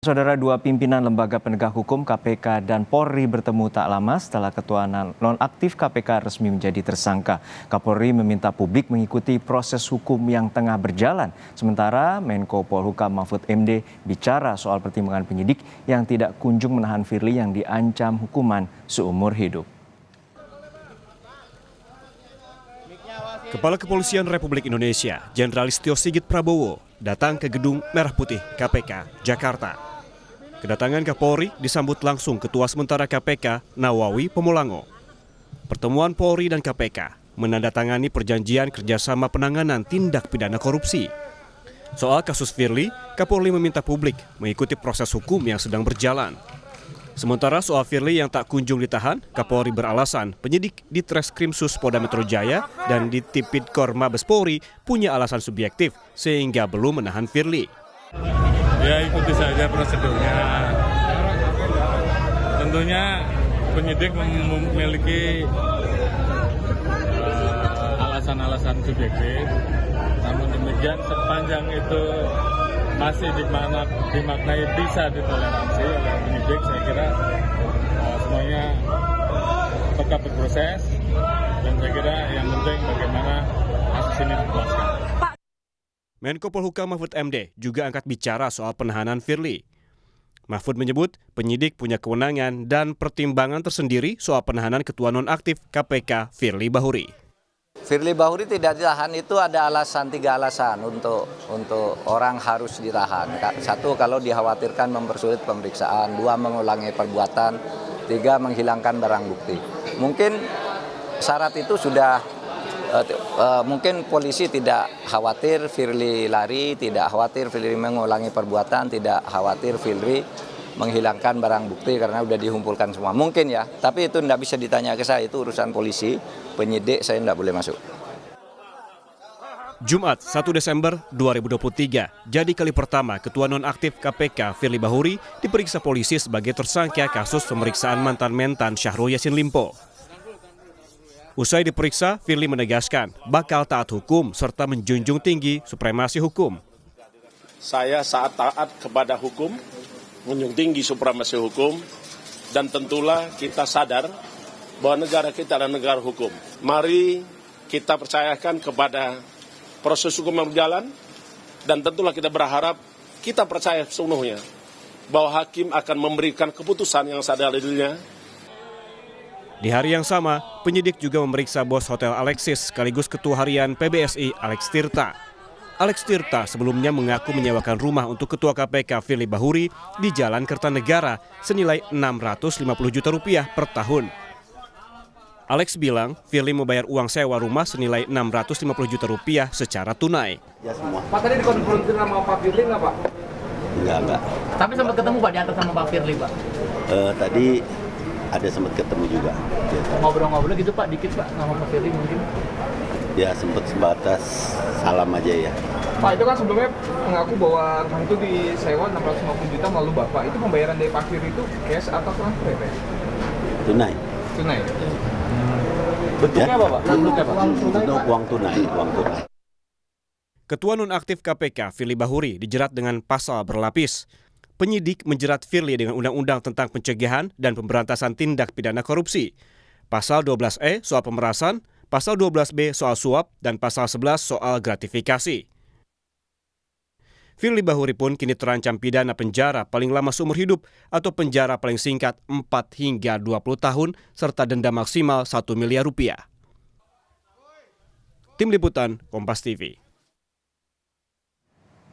Saudara, dua pimpinan lembaga penegak hukum KPK dan Polri bertemu tak lama setelah ketua nonaktif KPK resmi menjadi tersangka. Kapolri meminta publik mengikuti proses hukum yang tengah berjalan. Sementara Menko Polhukam Mahfud MD bicara soal pertimbangan penyidik yang tidak kunjung menahan Firly yang diancam hukuman seumur hidup. Kepala Kepolisian Republik Indonesia, Jenderal Listio Sigit Prabowo, datang ke Gedung Merah Putih KPK, Jakarta. Kedatangan Kapolri disambut langsung Ketua Sementara KPK, Nawawi Pemulango. Pertemuan Polri dan KPK menandatangani perjanjian kerjasama penanganan tindak pidana korupsi. Soal kasus Firly, Kapolri meminta publik mengikuti proses hukum yang sedang berjalan. Sementara soal Firly yang tak kunjung ditahan, Kapolri beralasan penyidik di Treskrimsus Polda Metro Jaya dan di Tipidkor Mabes Polri punya alasan subjektif sehingga belum menahan Firly. Ya, ikuti saja prosedurnya. Tentunya penyidik memiliki alasan-alasan subjektif. Namun demikian sepanjang itu masih dimaknai bisa ditoleransi oleh penyidik, saya kira semuanya tetap berproses dan saya kira yang penting bagaimana kasus ini dipuaskan. Menko Polhukam Mahfud MD juga angkat bicara soal penahanan Firly. Mahfud menyebut penyidik punya kewenangan dan pertimbangan tersendiri soal penahanan Ketua Nonaktif KPK Firly Bahuri. Firly Bahuri tidak ditahan itu ada tiga alasan untuk orang harus ditahan. Satu, kalau dikhawatirkan mempersulit pemeriksaan. Dua, mengulangi perbuatan. Tiga, menghilangkan barang bukti. Mungkin syarat itu sudah, mungkin polisi tidak khawatir Firly lari, tidak khawatir Firly mengulangi perbuatan, tidak khawatir Firly menghilangkan barang bukti karena sudah dihumpulkan semua. Mungkin ya, tapi itu tidak bisa ditanya ke saya, itu urusan polisi, penyidik saya tidak boleh masuk. Jumat 1 Desember 2023, jadi kali pertama Ketua Nonaktif KPK Firly Bahuri diperiksa polisi sebagai tersangka kasus pemeriksaan mantan-mentan Syahrul Yassin Limpo. Usai diperiksa, Firly menegaskan bakal taat hukum serta menjunjung tinggi supremasi hukum. Saya saat taat kepada hukum, menjunjung tinggi supremasi hukum, dan tentulah kita sadar bahwa negara kita adalah negara hukum. Mari kita percayakan kepada proses hukum yang berjalan, dan tentulah kita berharap, kita percaya sepenuhnya bahwa hakim akan memberikan keputusan yang seadil-adilnya. Di hari yang sama, penyidik juga memeriksa bos Hotel Alexis sekaligus Ketua Harian PBSI Alex Tirta. Alex Tirta sebelumnya mengaku menyewakan rumah untuk Ketua KPK Firly Bahuri di Jalan Kertanegara senilai Rp650 juta per tahun. Alex bilang Firly membayar uang sewa rumah senilai Rp650 juta secara tunai. Ya, semua. Pak, tadi dikonfrontir sama Pak Firly nggak, Pak? Enggak. Tapi sempat ketemu Pak diantar sama Pak Firly, Pak? Tadi ada sempat ketemu juga. Ngobrol-ngobrol gitu Pak, dikit Pak, sama Pak Firly mungkin? Ya sempat sebatas salam aja ya. Pak, itu kan sebelumnya mengaku bahwa rumah itu disewa 650 juta melalui Bapak. Itu pembayaran dari Pak Firly itu cash atau transfer ya? Tunai. Tunai. Bentuknya apa Pak? Untuk uang tunai. Ketua Nonaktif KPK Firly Bahuri dijerat dengan pasal berlapis. Penyidik menjerat Firly dengan Undang-Undang tentang Pencegahan dan Pemberantasan Tindak Pidana Korupsi. Pasal 12E soal pemerasan, Pasal 12B soal suap, dan Pasal 11 soal gratifikasi. Firly Bahuri pun kini terancam pidana penjara paling lama seumur hidup atau penjara paling singkat 4 hingga 20 tahun serta denda maksimal Rp1 miliar. Tim Liputan, Kompas TV.